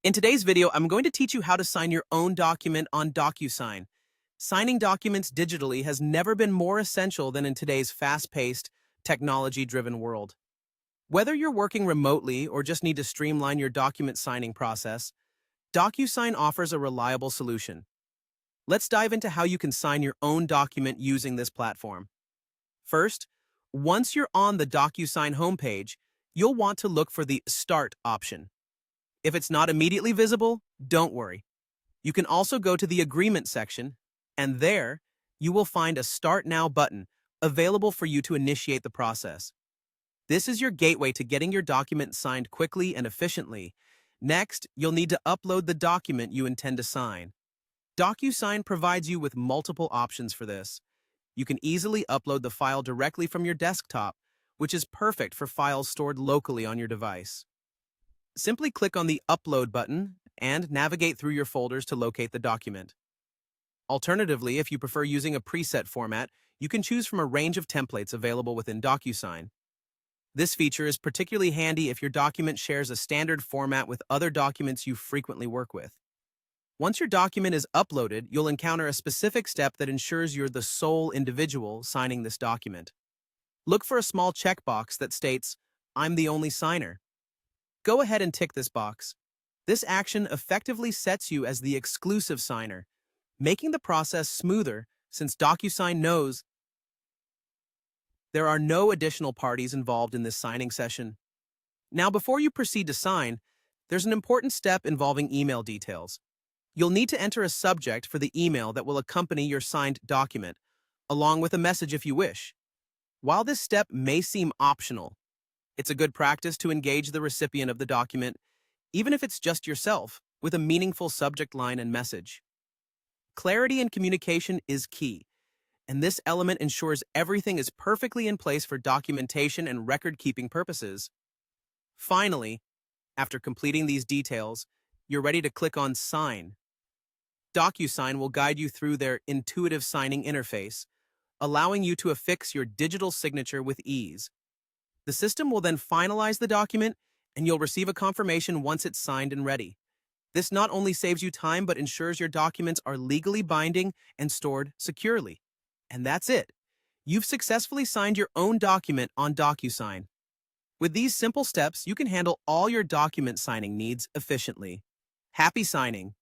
In today's video, I'm going to teach you how to sign your own document on DocuSign. Signing documents digitally has never been more essential than in today's fast-paced, technology-driven world. Whether you're working remotely or just need to streamline your document signing process, DocuSign offers a reliable solution. Let's dive into how you can sign your own document using this platform. First, once you're on the DocuSign homepage, you'll want to look for the Start option. If it's not immediately visible, don't worry. You can also go to the Agreement section, and there, you will find a Start Now button available for you to initiate the process. This is your gateway to getting your document signed quickly and efficiently. Next, you'll need to upload the document you intend to sign. DocuSign provides you with multiple options for this. You can easily upload the file directly from your desktop, which is perfect for files stored locally on your device. Simply click on the Upload button and navigate through your folders to locate the document. Alternatively, if you prefer using a preset format, you can choose from a range of templates available within DocuSign. This feature is particularly handy if your document shares a standard format with other documents you frequently work with. Once your document is uploaded, you'll encounter a specific step that ensures you're the sole individual signing this document. Look for a small checkbox that states, "I'm the only signer." Go ahead and tick this box. This action effectively sets you as the exclusive signer, making the process smoother since DocuSign knows there are no additional parties involved in this signing session. Now, before you proceed to sign, there's an important step involving email details. You'll need to enter a subject for the email that will accompany your signed document, along with a message if you wish. While this step may seem optional, it's a good practice to engage the recipient of the document, even if it's just yourself, with a meaningful subject line and message. Clarity in communication is key, and this element ensures everything is perfectly in place for documentation and record-keeping purposes. Finally, after completing these details, you're ready to click on Sign. DocuSign will guide you through their intuitive signing interface, allowing you to affix your digital signature with ease. The system will then finalize the document, and you'll receive a confirmation once it's signed and ready. This not only saves you time, but ensures your documents are legally binding and stored securely. And that's it. You've successfully signed your own document on DocuSign. With these simple steps, you can handle all your document signing needs efficiently. Happy signing!